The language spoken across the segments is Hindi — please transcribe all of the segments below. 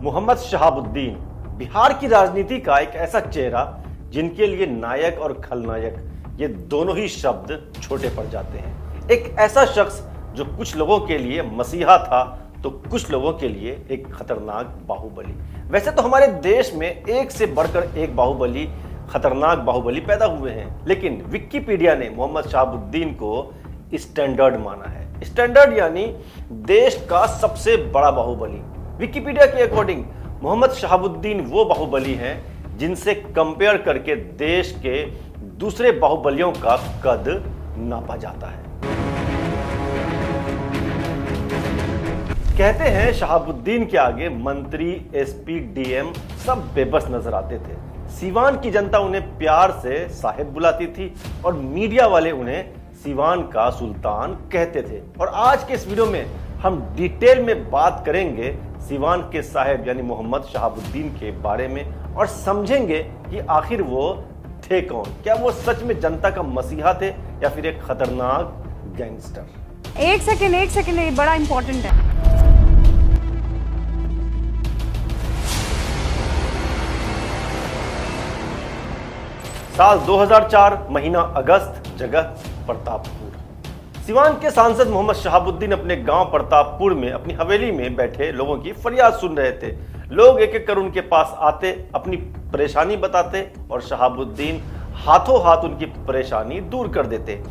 मोहम्मद शहाबुद्दीन बिहार की राजनीति का एक ऐसा चेहरा जिनके लिए नायक और खलनायक ये दोनों ही शब्द छोटे पड़ जाते हैं। एक ऐसा शख्स जो कुछ लोगों के लिए मसीहा था तो कुछ लोगों के लिए एक खतरनाक बाहुबली। वैसे तो हमारे देश में एक से बढ़कर एक बाहुबली, खतरनाक बाहुबली पैदा हुए हैं, लेकिन विकिपीडिया ने मोहम्मद शहाबुद्दीन को स्टैंडर्ड माना है। स्टैंडर्ड यानी देश का सबसे बड़ा बाहुबली। विकिपीडिया के अकॉर्डिंग मोहम्मद शहाबुद्दीन वो बाहुबली हैं जिनसे कंपेयर करके देश के दूसरे बाहुबलियों का कद नापा जाता है। कहते हैं शहाबुद्दीन के आगे मंत्री, एसपी, डीएम सब बेबस नजर आते थे। सीवान की जनता उन्हें प्यार से साहिब बुलाती थी और मीडिया वाले उन्हें सीवान का सुल्तान कहते थे। और आज के इस वीडियो में हम डिटेल में बात करेंगे सीवान के साहिब यानी मोहम्मद शहाबुद्दीन के बारे में और समझेंगे कि आखिर वो थे कौन। क्या वो सच में जनता का मसीहा थे या फिर एक खतरनाक गैंगस्टर। एक सेकेंड ये बड़ा इंपॉर्टेंट है। साल 2004, महीना अगस्त, जगह प्रतापपुर। सीवान के सांसद मोहम्मद शहाबुद्दीन अपने गांव प्रतापपुर में अपनी हवेली में बैठे लोगों की फरियाद सुन रहे थे। लोग एक एक कर उनके पास आते, अपनी परेशानी बताते और शहाबुद्दीन हाथों हाथ उनकी परेशानी दूर कर देते।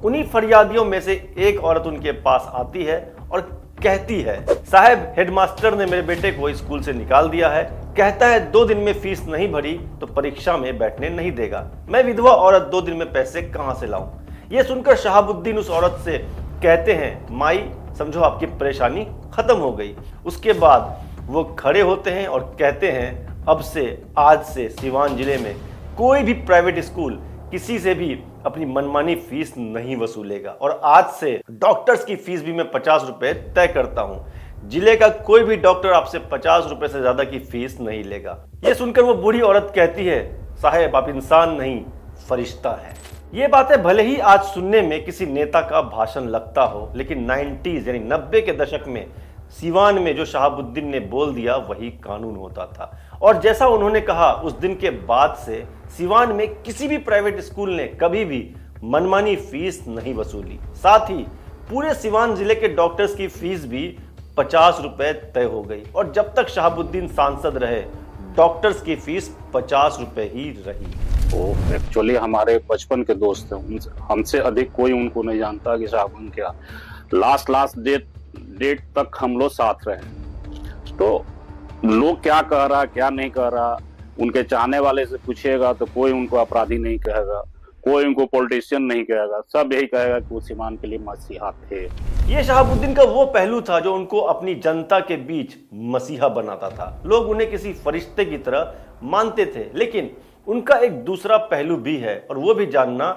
उन्हीं फरियादियों में से एक औरत उनके पास आती है और कहती है, साहब हेडमास्टर ने मेरे बेटे को स्कूल से निकाल दिया है। कहता है 2 दिन में फीस नहीं भरी तो परीक्षा में बैठने नहीं देगा। मैं विधवा औरत 2 दिन में पैसे कहां से लाऊं। यह सुनकर शहाबुद्दीन उस औरत से कहते हैं, माई समझो आपकी परेशानी खत्म हो गई। उसके बाद वो खड़े होते हैं और कहते हैं, अब से आज से सीवान जिले में कोई भी प्राइवेट स्कूल किसी से भी अपनी मनमानी फीस नहीं वसूलेगा और आज से डॉक्टर्स की फीस भी मैं 50 रुपए तय करता हूं। जिले का कोई भी डॉक्टर आपसे 50 रुपए से ज्यादा की फीस नहीं लेगा। यह सुनकर वो बूढ़ी औरत कहती है, साहब आप इंसान नहीं फरिश्ता है। ये बातें भले ही आज सुनने में किसी नेता का भाषण लगता हो, लेकिन 90s यानी 90 के दशक में सीवान में जो शहाबुद्दीन ने बोल दिया वही कानून होता था। और जैसा उन्होंने कहा, उस दिन के बाद से सीवान में किसी भी प्राइवेट स्कूल ने कभी भी मनमानी फीस नहीं वसूली। साथ ही पूरे सीवान जिले के डॉक्टर्स की फीस भी 50 रुपए तय हो गई और जब तक शहाबुद्दीन सांसद रहे डॉक्टर्स की फीस 50 रुपए ही रही। वो एक्चुअली हमारे बचपन के दोस्त हैं, हमसे अधिक कोई उनको नहीं जानता कि शहाबुद्दीन क्या। लास्ट डेट तक हम लोग साथ रहे। तो लोग क्या कह रहा क्या नहीं कह रहा, उनके चाहने वाले से पूछेगा तो कोई उनको अपराधी नहीं कहेगा, कोई उनको पॉलिटिशियन नहीं कहेगा, सब यही कहेगा कि वो सीवान के लिए मसीहा थे। ये शहाबुद्दीन का वो पहलू था जो उनको अपनी जनता के बीच मसीहा बनाता था। लोग उन्हें किसी फरिश्ते की तरह मानते थे, लेकिन उनका एक दूसरा पहलू भी है और वो भी जानना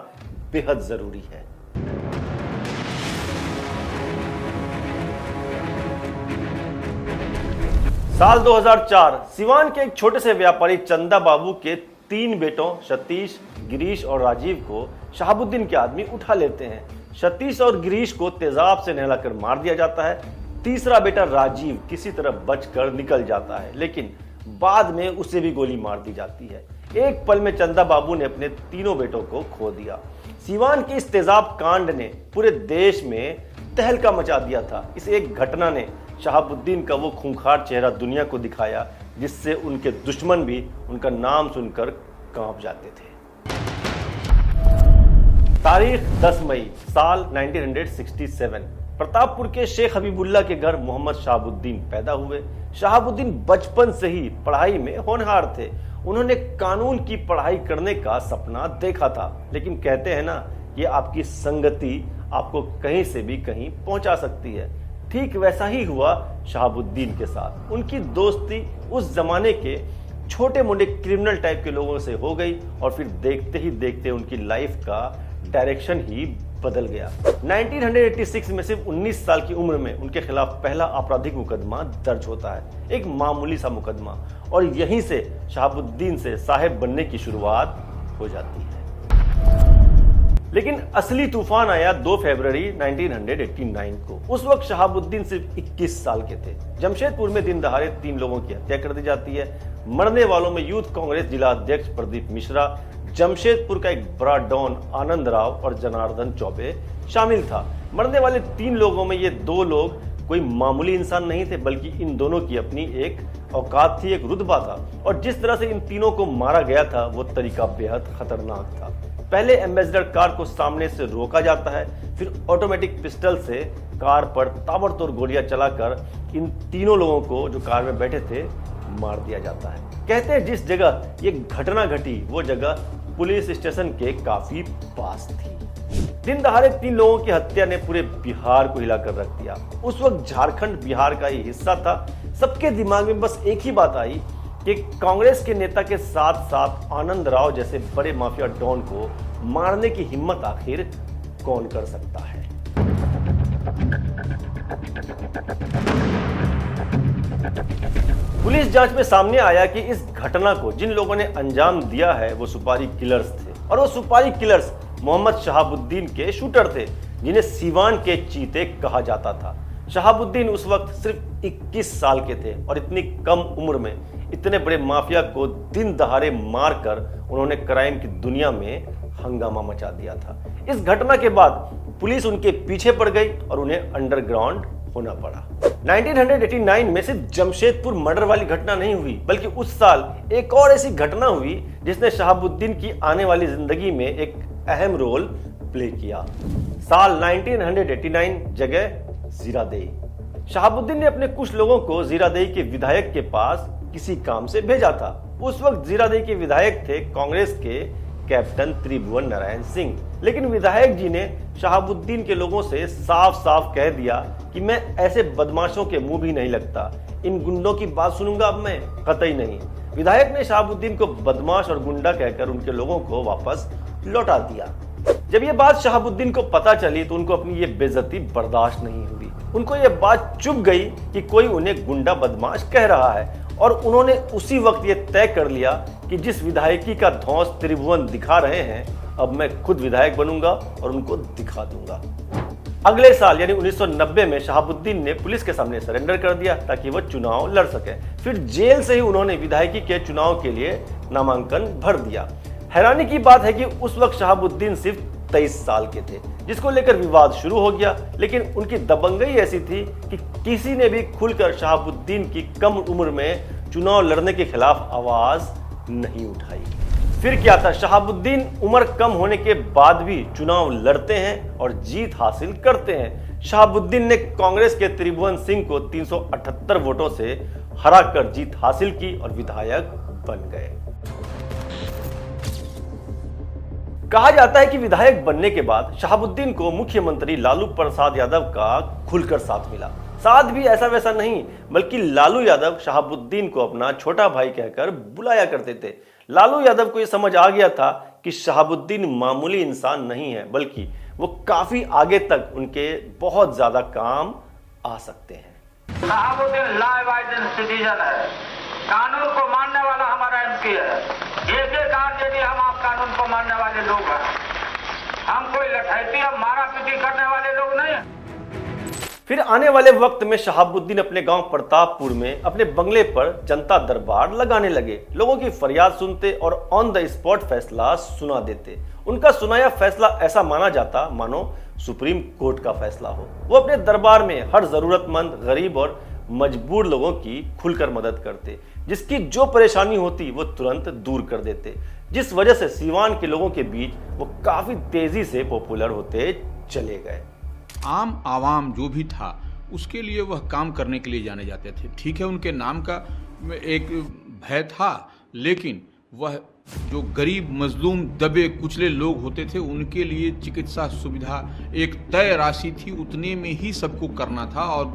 बेहद जरूरी है। साल 2004, सीवान के एक छोटे से व्यापारी चंदा बाबू के 3 बेटों सतीश, गिरीश और राजीव को शहाबुद्दीन के आदमी उठा लेते हैं। सतीश और गिरीश को तेजाब से नहलाकर मार दिया जाता है। तीसरा बेटा राजीव किसी तरह बचकर निकल जाता है, लेकिन बाद में उसे भी गोली मार दी जाती है। एक पल में चंदा बाबू ने अपने 3 बेटों को खो दिया। सीवान के इस तेजाब कांड ने पूरे देश में तहलका मचा दिया था। इस एक घटना ने शहाबुद्दीन का वो खूंखार चेहरा दुनिया को दिखाया जिससे उनके दुश्मन भी उनका नाम सुनकर कांप जाते थे। तारीख 10 मई साल 1967, प्रतापपुर के शेख हबीबुल्ला के घर मोहम्मद शहाबुद्दीन पैदा हुए। शहाबुद्दीन बचपन से ही पढ़ाई में होनहार थे। उन्होंने कानून की पढ़ाई करने का सपना देखा था, लेकिन कहते हैं ना, ये आपकी संगति आपको कहीं से भी कहीं पहुंचा सकती है। ठीक वैसा ही हुआ शहाबुद्दीन के साथ। उनकी दोस्ती उस जमाने के छोटे मोटे क्रिमिनल टाइप के लोगों से हो गई और फिर देखते ही देखते उनकी लाइफ का डायरेक्शन ही बदल गया। 1986 में सिर्फ 19 साल की उम्र में उनके खिलाफ पहला आपराधिक मुकदमा दर्ज होता है, एक मामूली सा मुकदमा, और यहीं से शहाबुद्दीन से साहिब बनने की शुरुआत हो जाती है। लेकिन असली तूफान आया 2 फरवरी 1989 को। उस वक्त शहाबुद्दीन सिर्फ 21 साल के थे। जमशेदपुर में दिन दहाड़े 3 लोगों की हत्या कर दी जाती है। मरने वालों में यूथ कांग्रेस जिला अध्यक्ष प्रदीप मिश्रा, जमशेदपुर का एक बड़ा डॉन आनंद राव और जनार्दन चौबे शामिल था। मरने वाले 3 लोगों में ये 2 लोग कोई मामूली इंसान नहीं थे, बल्कि इन दोनों की अपनी एक औकात थी, एक रुतबा था। और जिस तरह से इन तीनों को मारा गया था वो तरीका बेहद खतरनाक था। पहले एम्बेसडर कार को सामने से रोका जाता है, फिर ऑटोमेटिक पिस्टल से कार पर ताबड़तोड़ गोलियां चलाकर इन तीनों लोगों को जो कार में बैठे थे मार दिया जाता है। कहते हैं जिस जगह ये घटना घटी वो जगह पुलिस स्टेशन के काफी पास थी। दिन दहाड़े 3 लोगों की हत्या ने पूरे बिहार को हिलाकर रख दिया। उस वक्त झारखंड बिहार का ही हिस्सा था। सबके दिमाग में बस एक ही बात आई कि कांग्रेस के नेता के साथ साथ आनंद राव जैसे बड़े माफिया डॉन को मारने की हिम्मत आखिर कौन कर सकता है। पुलिस जांच में सामने आया कि इस घटना को जिन लोगों ने अंजाम दिया है वो सुपारी किलर्स थे, और वो सुपारी किलर्स मोहम्मद शहाबुद्दीन के शूटर थे, जिन्हें सीवान के चीते कहा जाता था। शहाबुद्दीन उस वक्त सिर्फ 21 साल के थे और इतनी कम उम्र में इतने बड़े माफिया को दिन दहाड़े मारकर उन्होंने क्राइम की दुनिया में हंगामा मचा दिया था। इस घटना के बाद पुलिस उनके पीछे पड़ गई और उन्हें अंडरग्राउंड होना पड़ा। 1989 में सिर्फ जमशेदपुर मर्डर वाली घटना नहीं हुई, बल्कि उस साल एक और ऐसी घटना हुई जिसने शहाबुद्दीन की आने वाली जिंदगी में एक अहम रोल प्ले किया। साल 1989, जगह जीरादेई। शहाबुद्दीन ने अपने कुछ लोगों को जीरादेई के विधायक के पास किसी काम से भेजा था। उस वक्त जीरादेई के विधायक थे कांग्रेस के कैप्टन त्रिभुवन नारायण सिंह। लेकिन विधायक जी ने शहाबुद्दीन के लोगों से साफ साफ कह दिया कि मैं ऐसे बदमाशों के मुंह भी नहीं लगता, इन गुंडों की बात सुनूंगा अब मैं, कतई नहीं। विधायक ने शहाबुद्दीन को बदमाश और गुंडा कहकर उनके लोगों को वापस लौटा दिया। जब ये बात शहाबुद्दीन को पता चली तो उनको अपनी ये बेइज्जती बर्दाश्त नहीं हुई। उनको ये बात चुभ गई कि कोई उन्हें गुंडा बदमाश कह रहा है, और उन्होंने उसी वक्त ये तय कर लिया कि जिस विधायकी का धौंस त्रिभुवन दिखा रहे हैं, अब मैं खुद विधायक बनूंगा और उनको दिखा दूंगा। अगले साल यानी 1990 में शहाबुद्दीन ने पुलिस के सामने सरेंडर कर दिया ताकि वह चुनाव लड़ सके। फिर जेल से ही उन्होंने विधायकी के चुनाव के लिए नामांकन भर दिया। हैरानी की बात है कि उस वक्त शहाबुद्दीन सिर्फ 23 साल के थे, जिसको लेकर विवाद शुरू हो गया। लेकिन उनकी दबंगई ऐसी थी कि किसी ने भी खुलकर शहाबुद्दीन की कम उम्र में चुनाव लड़ने के खिलाफ आवाज नहीं उठाई। फिर क्या था, शहाबुद्दीन उम्र कम होने के बाद भी चुनाव लड़ते हैं और जीत हासिल करते हैं। शहाबुद्दीन ने कांग्रेस के त्रिभुवन सिंह को 378 वोटों से हराकर जीत हासिल की और विधायक बन गए। कहा जाता है कि विधायक बनने के बाद शहाबुद्दीन को मुख्यमंत्री लालू प्रसाद यादव का खुलकर साथ मिला। साथ भी ऐसा वैसा नहीं, बल्कि लालू यादव शहाबुद्दीन को अपना छोटा भाई कहकर बुलाया करते थे। लालू यादव को यह समझ आ गया था कि शहाबुद्दीन मामूली इंसान नहीं है, बल्कि वो काफी आगे तक उनके बहुत ज्यादा काम आ सकते हैं। शहाबुद्दीन लॉ अबाइडिंग सिटीजन है, कानून को मानने वाला हमारा एमपी है। एक आरजेडी हम आप कानून को मानने वाले लोग हैं। हम कोई लठैती हम मारा पीटी करने वाले लोग नहीं हैं। फिर आने वाले वक्त में शहाबुद्दीन अपने गांव प्रतापपुर में अपने बंगले पर जनता दरबार लगाने लगे। लोगों की फरियाद सुनते और ऑन द स्पॉट फैसला सुना देते। उनका सुनाया फैसला ऐसा माना जाता मानो सुप्रीम कोर्ट का फैसला हो। वो अपने दरबार में हर जरूरतमंद, गरीब और मजबूर लोगों की खुलकर मदद करते। जिसकी जो परेशानी होती वो तुरंत दूर कर देते, जिस वजह से सीवान के लोगों के बीच वो काफी तेजी से पॉपुलर होते चले गए। आम आवाम जो भी था उसके लिए वह काम करने के लिए जाने जाते थे। ठीक है, उनके नाम का एक भय था, लेकिन वह जो गरीब, मजलूम, दबे कुचले लोग होते थे उनके लिए चिकित्सा सुविधा एक तय राशि थी, उतने में ही सबको करना था। और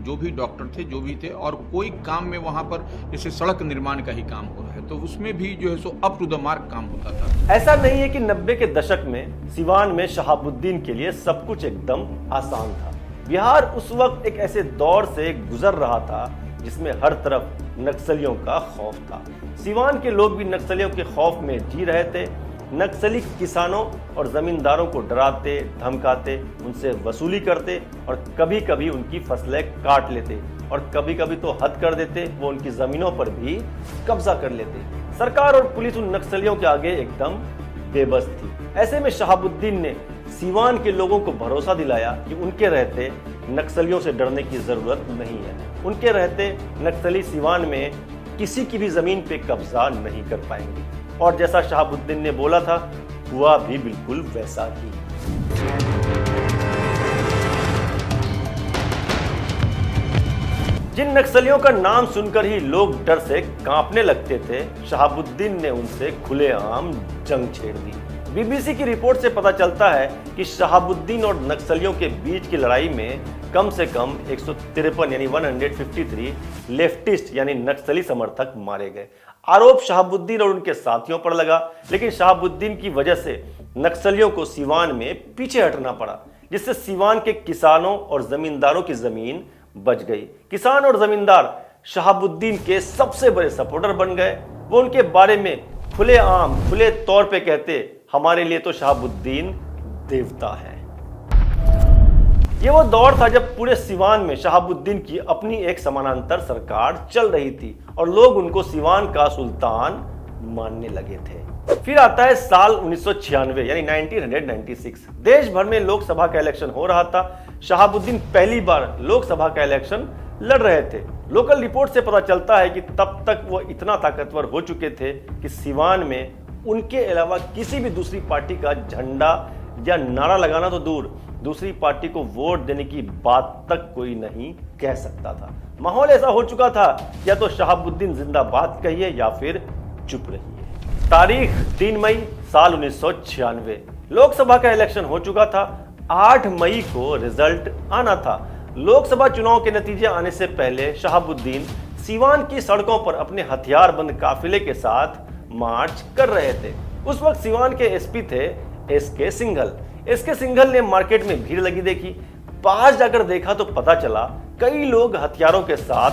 जो भी डॉक्टर थे, जो भी थे, और कोई काम में वहाँ पर जैसे सड़क निर्माण का ही काम हो रहा है तो उसमें भी जो है so up to the mark काम होता था। ऐसा नहीं है कि 90 के दशक में सिवान में शहाबुद्दीन के लिए सब कुछ एकदम आसान था। बिहार उस वक्त एक ऐसे दौर से गुजर रहा था जिसमें हर तरफ नक्सलियों का खौफ था। सिवान के लोग भी नक्सलियों के खौफ में जी रहे थे। नक्सली किसानों और जमींदारों को डराते, धमकाते, उनसे वसूली करते और कभी कभी उनकी फसलें काट लेते और कभी कभी तो हद कर देते, वो उनकी जमीनों पर भी कब्जा कर लेते। सरकार और पुलिस उन नक्सलियों के आगे एकदम बेबस थी। ऐसे में शहाबुद्दीन ने सीवान के लोगों को भरोसा दिलाया कि उनके रहते नक्सलियों से डरने की जरूरत नहीं है। उनके रहते नक्सली सीवान में किसी की भी जमीन पे कब्जा नहीं कर पाएंगे। और जैसा शहाबुद्दीन ने बोला था, हुआ भी बिल्कुल वैसा ही। जिन नक्सलियों का नाम सुनकर ही लोग डर से कांपने लगते थे, शहाबुद्दीन ने उनसे खुलेआम जंग छेड़ दी। बीबीसी की रिपोर्ट से पता चलता है कि शहाबुद्दीन और नक्सलियों के बीच की लड़ाई में कम से कम 153 यानी 153 लेफ्टिस्ट यानी नक्सली समर्थक मारे गए। आरोप शहाबुद्दीन और उनके साथियों पर लगा, लेकिन शहाबुद्दीन की वजह से नक्सलियों को सीवान में पीछे हटना पड़ा, जिससे सीवान के किसानों और जमींदारों की जमीन बच गई। किसान और जमींदार शहाबुद्दीन के सबसे बड़े सपोर्टर बन गए। वो उनके बारे में खुले तौर पे कहते, हमारे लिए तो शहाबुद्दीन देवता है। ये वो दौर था जब पूरे सीवान में शहाबुद्दीन की अपनी एक समानांतर सरकार चल रही थी और लोग उनको सीवान का सुल्तान मानने लगे थे। फिर आता है साल 1996 यानी 1996। देश भर में लोकसभा का इलेक्शन हो रहा था। शहाबुद्दीन पहली बार लोकसभा का इलेक्शन लड़ रहे थे। लोकल रिपोर्ट से पता चलता है कि तब तक वो इतना ताकतवर हो चुके थे कि सीवान में उनके अलावा किसी भी दूसरी पार्टी का झंडा या नारा लगाना तो दूर, दूसरी पार्टी को वोट देने की बात तक कोई नहीं कह सकता था। माहौल ऐसा हो चुका था, या तो शहाबुद्दीन जिंदाबाद कहिए या फिर चुप रहिए। तारीख 3 मई साल 1996। लोकसभा का इलेक्शन हो चुका था। 8 मई को रिजल्ट आना था। लोकसभा चुनाव के नतीजे आने से पहले शहाबुद्दीन सीवान की सड़कों पर अपने हथियारबंद काफिले के साथ मार्च कर रहे थे। उस वक्त सीवान के एसपी थे एसके सिंघल। एसके सिंघल ने मार्केट में भीड़ लगी देखी। बाहर जाकर देखा तो पता चला कई लोग हथियारों के साथ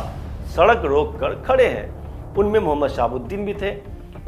सड़क रोक कर खड़े हैं। उनमें मोहम्मद शहाबुद्दीन भी थे।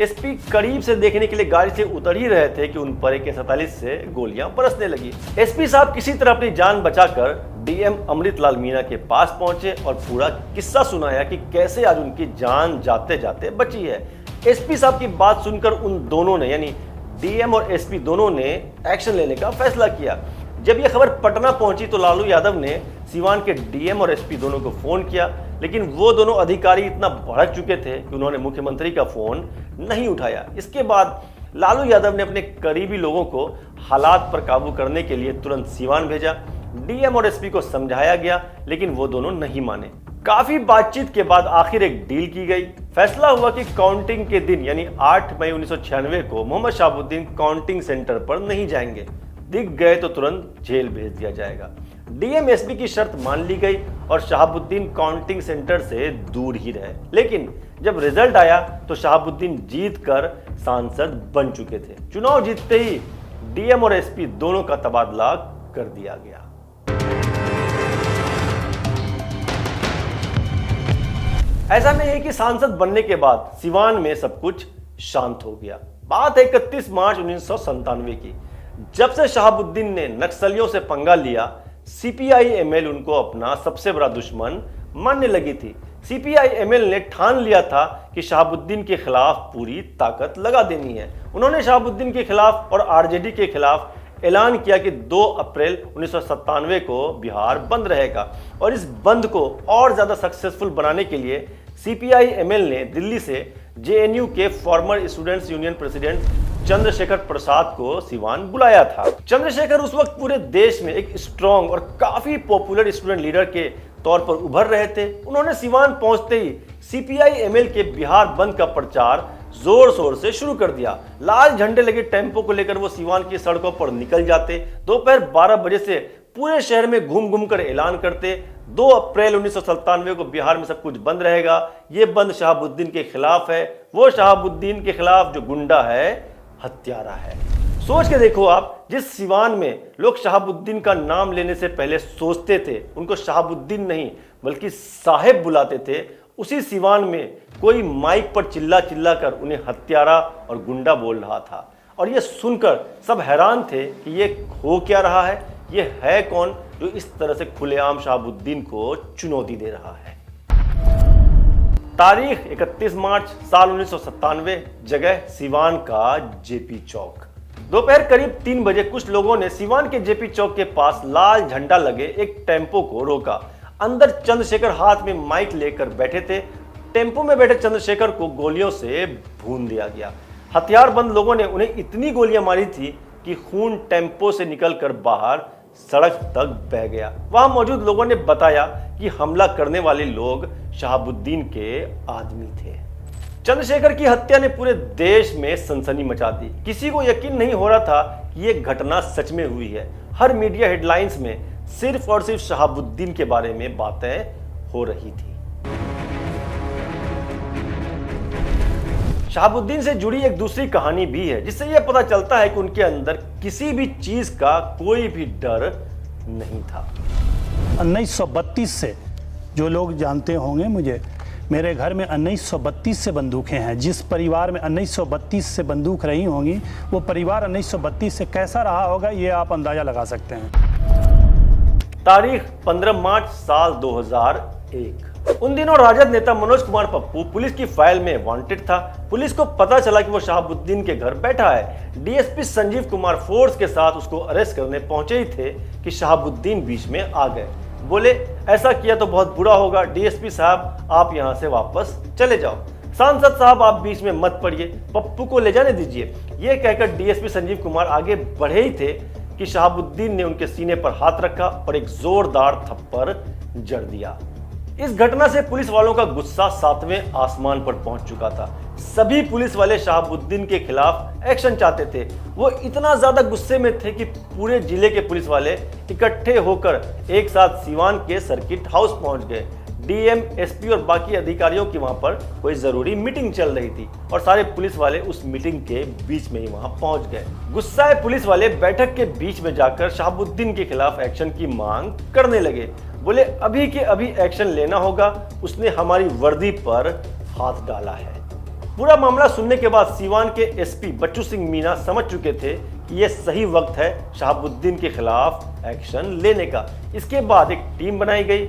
एसपी करीब से देखने के लिए गाड़ी से उतर ही रहे थे कि उन पर AK-47 से गोलियां बरसने लगी। एसपी साहब किसी तरह अपनी जान बचाकर डीएम अमृतलाल मीणा के पास पहुंचे और पूरा किस्सा सुनाया कि कैसे आज उनकी जान जाते जाते बची है। एसपी साहब की बात सुनकर उन दोनों ने यानी डीएम और एसपी दोनों ने एक्शन लेने का फैसला किया। जब यह खबर पटना पहुंची तो लालू यादव ने सीवान के डीएम और एसपी दोनों को फोन किया, लेकिन वो दोनों अधिकारी इतना भड़क चुके थे कि उन्होंने मुख्यमंत्री का फोन नहीं उठाया। इसके बाद लालू यादव ने अपने करीबी लोगों को हालात पर काबू करने के लिए तुरंत सीवान भेजा। डीएम और एसपी को समझाया गया, लेकिन वो दोनों नहीं माने। काफी बातचीत के बाद आखिर एक डील की गई। फैसला हुआ कि काउंटिंग के दिन यानी 8 मई 1996 को मोहम्मद शहाबुद्दीन काउंटिंग सेंटर पर नहीं जाएंगे। दिख गए तो तुरंत जेल भेज दिया जाएगा। डीएम एसपी की शर्त मान ली गई और शहाबुद्दीन काउंटिंग सेंटर से दूर ही रहे। लेकिन जब रिजल्ट आया तो शहाबुद्दीन जीतकर सांसद बन चुके थे। चुनाव जीतते ही डीएम और एसपी दोनों का तबादला कर दिया गया। ऐसा नहीं है कि सांसद बनने के बाद सीवान में सब कुछ शांत हो गया। बात है 31 मार्च 1997 की, जब से शहाबुद्दीन ने नक्सलियों से पंगा लिया। CPI-ML उनको अपना सबसे बड़ा दुश्मन मानने लगी थी। CPI-ML ने ठान लिया था कि शहाबुद्दीन के खिलाफ पूरी ताकत लगा देनी है। उन्होंने शहाबुद्दीन के खिलाफ और आरजेडी के खिलाफ ऐलान किया कि 2 अप्रैल 1997 को बिहार बंद रहेगा और इस बंद को और ज्यादा सक्सेसफुल बनाने के लिए CPI-ML ने दिल्ली से JNU के former students union president Chandrashekhar Prasad को सीवान बुलाया था। चंद्रशेखर उस वक्त पूरे देश में एक स्ट्रॉन्ग और काफी पॉपुलर स्टूडेंट लीडर के तौर पर उभर रहे थे। उन्होंने सीवान पहुंचते ही CPI-ML के बिहार बंद का प्रचार जोर शोर से शुरू कर दिया। लाल झंडे लगे टेंपो को लेकर वो सीवान की सड़कों पर निकल जाते। दोपहर 12 बजे से पूरे शहर में घूम घूम कर ऐलान करते 2 अप्रैल 1997 को बिहार में सब कुछ बंद रहेगा। ये बंद शहाबुद्दीन के खिलाफ है, वो शहाबुद्दीन के खिलाफ जो गुंडा है, हत्यारा है। सोच के देखो आप, जिस सीवान में लोग शहाबुद्दीन का नाम लेने से पहले सोचते थे उनको शहाबुद्दीन नहीं बल्कि साहेब बुलाते थे, उसी सीवान में कोई माइक पर चिल्ला चिल्ला कर उन्हें हत्यारा और गुंडा बोल रहा था। और ये सुनकर सब हैरान थे कि ये हो क्या रहा है, ये है कौन जो इस तरह से खुलेआम शहाबुद्दीन को चुनौती दे रहा है। तारीख 31 मार्च साल 1997, जगह सिवान का जेपी चौक। दोपहर करीब 3 बजे कुछ लोगों ने सिवान के जेपी चौक के पास लाल झंडा लगे एक टेम्पो को रोका। अंदर चंद्रशेखर हाथ में माइक लेकर बैठे थे। टेम्पो में बैठे चंद्रशेखर को गोलियों से भून दिया गया। हथियारबंद लोगों ने उन्हें इतनी गोलियां मारी थी कि खून टेम्पो से निकलकर बाहर सड़क तक बह गया। वहां मौजूद लोगों ने बताया कि हमला करने वाले लोग शहाबुद्दीन के आदमी थे। चंद्रशेखर की हत्या ने पूरे देश में सनसनी मचा दी। किसी को यकीन नहीं हो रहा था कि यह घटना सच में हुई है। हर मीडिया हेडलाइंस में सिर्फ और सिर्फ शहाबुद्दीन के बारे में बातें हो रही थी। शहाबुद्दीन से जुड़ी एक दूसरी कहानी भी है, जिससे यह पता चलता है कि उनके अंदर किसी भी चीज का कोई भी डर नहीं था। 1932 से जो लोग जानते होंगे मुझे, मेरे घर में 1932 से बंदूकें हैं। जिस परिवार में 1932 से बंदूक रही होंगी, वो परिवार 1932 से कैसा रहा होगा, ये आप अंदाजा लगा सकते हैं। तारीख 15 मार्च साल 2001। उन दिनों राजद नेता मनोज कुमार पप्पू पुलिस की फाइल में वांटेड था। पुलिस को पता चला कि वो शहाबुद्दीन के घर बैठा है। डीएसपी संजीव कुमार फोर्स के साथ उसको अरेस्ट करने पहुंचे ही थे कि शहाबुद्दीन बीच में आ गए। बोले, ऐसा किया तो बहुत बुरा होगा, डीएसपी साहब आप यहां से वापस चले जाओ। सांसद साहब आप बीच में मत पड़िए, पप्पू को ले जाने दीजिए। यह कहकर डीएसपी संजीव कुमार आगे बढ़े ही थे कि शहाबुद्दीन ने उनके सीने पर हाथ रखा और एक जोरदार थप्पड़ जड़ दिया। इस घटना से पुलिस वालों का गुस्सा 7वें आसमान पर पहुंच चुका था। सभी पुलिस वाले शहाबुद्दीन के खिलाफ एक्शन चाहते थे। वो इतना ज्यादा गुस्से में थे कि पूरे जिले के पुलिस वाले इकट्ठे होकर एक साथ सिवान के सर्किट हाउस पहुंच गए। डीएम, एसपी और बाकी अधिकारियों की वहां पर कोई जरूरी मीटिंग चल रही थी और सारे पुलिस वाले उस मीटिंग के बीच में ही वहां पहुंच गए। गुस्साए पुलिस वाले बैठक के बीच में जाकर शहाबुद्दीन के खिलाफ एक्शन की मांग करने लगे। बोले, अभी के अभी एक्शन लेना होगा, उसने हमारी वर्दी पर हाथ डाला है। पूरा मामला सुनने के बाद सिवान के एसपी बच्चू सिंह मीना समझ चुके थे कि यह सही वक्त है शहाबुद्दीन के खिलाफ एक्शन लेने का। इसके बाद एक टीम बनाई गई।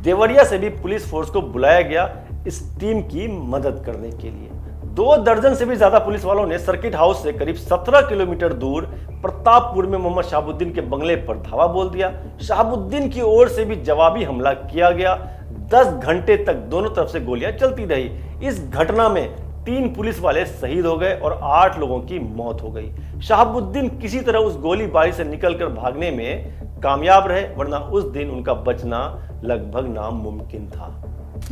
देवरिया से भी पुलिस फोर्स को बुलाया गया इस टीम की मदद करने के लिए। 2 दर्जन से भी ज्यादा पुलिस वालों ने सर्किट हाउस से करीब 17 किलोमीटर दूर प्रतापपुर में मोहम्मद शहाबुद्दीन के बंगले पर धावा बोल दिया। शहाबुद्दीन की ओर से भी जवाबी हमला किया गया। 10 घंटे तक दोनों तरफ से गोलियां चलती रही। इस घटना में 3 पुलिस वाले शहीद हो गए और 8 लोगों की मौत हो गई। शहाबुद्दीन किसी तरह उस गोलीबारी से निकलकर भागने में कामयाब रहे, वरना उस दिन उनका बचना लगभग नामुमकिन था।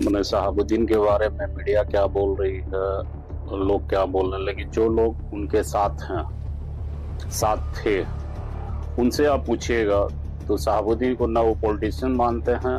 मैंने शहाबुद्दीन के बारे में मीडिया क्या बोल रही है, लोग क्या बोलने लगे, जो लोग उनके साथ हैं, साथ थे, उनसे आप पूछिएगा तो शहाबुद्दीन को ना वो पॉलिटिशियन मानते हैं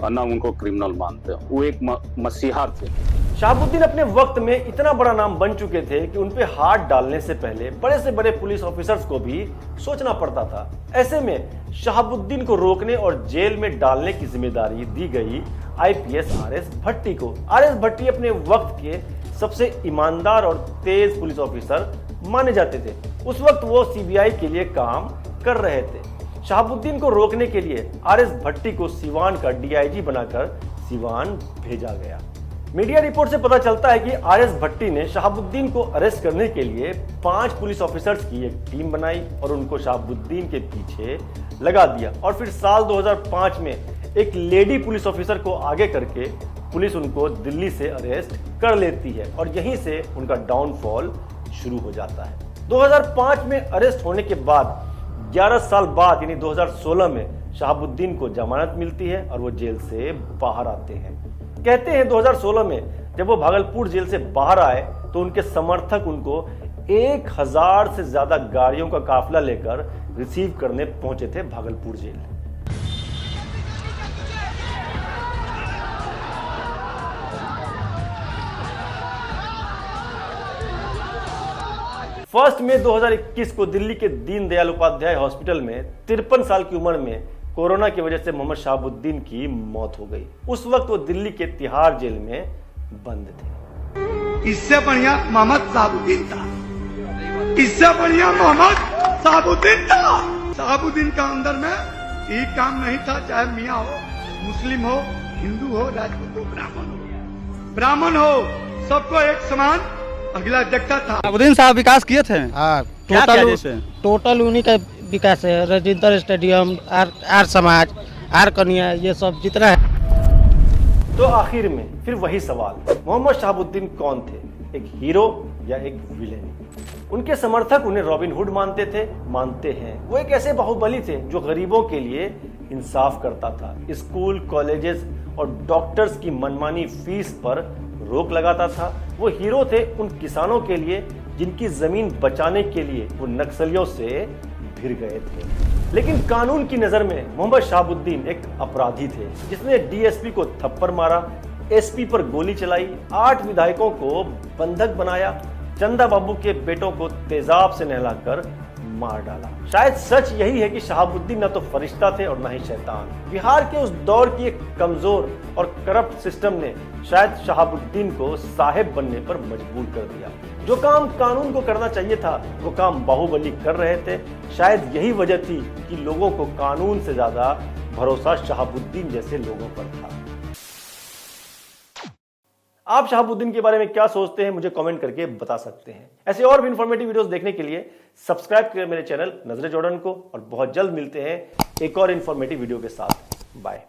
और ना उनको क्रिमिनल मानते हैं। वो एक मसीहा थे। शहाबुद्दीन अपने वक्त में इतना बड़ा नाम बन चुके थे कि उनपे हाथ डालने से पहले बड़े से बड़े पुलिस ऑफिसर्स को भी सोचना पड़ता था। ऐसे में शहाबुद्दीन को रोकने और जेल में डालने की जिम्मेदारी दी गई आईपीएस आरएस भट्टी को। आरएस भट्टी अपने वक्त के सबसे ईमानदार और तेज पुलिस ऑफिसर माने जाते थे। उस वक्त वो सीबीआई के लिए काम कर रहे थे। शहाबुद्दीन को रोकने के लिए आरएस भट्टी को सिवान का डीआईजी बनाकर सिवान भेजा गया। मीडिया रिपोर्ट से पता चलता है कि आरएस भट्टी ने शहाबुद्दीन को अरेस्ट करने के लिए 5 पुलिस ऑफिसर्स की एक टीम बनाई और उनको शहाबुद्दीन के पीछे लगा दिया। और फिर साल 2005 में एक लेडी पुलिस ऑफिसर को आगे करके पुलिस उनको दिल्ली से अरेस्ट कर लेती है और यहीं से उनका डाउनफॉल शुरू हो जाता है। 2005 में अरेस्ट होने के बाद 11 साल बाद यानी 2016 में शहाबुद्दीन को जमानत मिलती है और वो जेल से बाहर आते हैं। कहते हैं 2016 में जब वो भागलपुर जेल से बाहर आए तो उनके समर्थक उनको 1000 से ज्यादा गाड़ियों का काफिला लेकर रिसीव करने पहुंचे थे भागलपुर जेल। फर्स्ट में 2021 को दिल्ली के दीनदयाल उपाध्याय हॉस्पिटल में 53 साल की उम्र में कोरोना की वजह से मोहम्मद शहाबुद्दीन की मौत हो गई। उस वक्त वो दिल्ली के तिहाड़ जेल में बंद थे। इससे बढ़िया मोहम्मद शहाबुद्दीन था। इससे बढ़िया मोहम्मद शहाबुद्दीन था। शहाबुद्दीन का अंदर में ये काम नहीं था, चाहे मियाँ हो, मुस्लिम हो, हिंदू हो, राजपूत हो, ब्राह्मण हो, सबको एक समान अगला देखता था। शहाबुद्दीन साहब विकास किए थे। हाँ, क्या किया जैसे? टोटल उन्हीं का विकास है। रजिंदर स्टेडियम, आर समाज, आर कन्या, ये सब जितना है। तो आखिर में फिर वही सवाल, मोहम्मद शहाबुद्दीन कौन थे, एक हीरो या एक विलेन? उनके समर्थक उन्हें रॉबिन हुड मानते हैं। वो एक ऐसे बाहुबली थे जो गरीबों के लिए इंसाफ करता था, स्कूल, कॉलेजेस और डॉक्टर्स की मनमानी फीस पर रोक लगाता था। वो हीरो थे उन किसानों के लिए जिनकी जमीन बचाने के लिए वो नक्सलियों से भिड़ गए थे। लेकिन कानून की नजर में मोहम्मद शहाबुद्दीन एक अपराधी थे जिसने डीएसपी को थप्पड़ मारा, एसपी पर गोली चलाई, 8 विधायकों को बंधक बनाया, चंदा बाबू के बेटों को तेजाब से नहलाकर मार डाला। शायद सच यही है कि शहाबुद्दीन न तो फरिश्ता थे और न ही शैतान। बिहार के उस दौर की एक कमजोर और करप्ट सिस्टम ने शायद शहाबुद्दीन को साहेब बनने पर मजबूर कर दिया। जो काम कानून को करना चाहिए था वो काम बाहुबली कर रहे थे। शायद यही वजह थी कि लोगों को कानून से ज्यादा भरोसा शहाबुद्दीन जैसे लोगों पर था। आप शहाबुद्दीन के बारे में क्या सोचते हैं, मुझे कमेंट करके बता सकते हैं। ऐसे और भी इंफॉर्मेटिव वीडियोस देखने के लिए सब्सक्राइब करें मेरे चैनल नजरे जॉर्डन को, और बहुत जल्द मिलते हैं एक और इंफॉर्मेटिव वीडियो के साथ। बाय।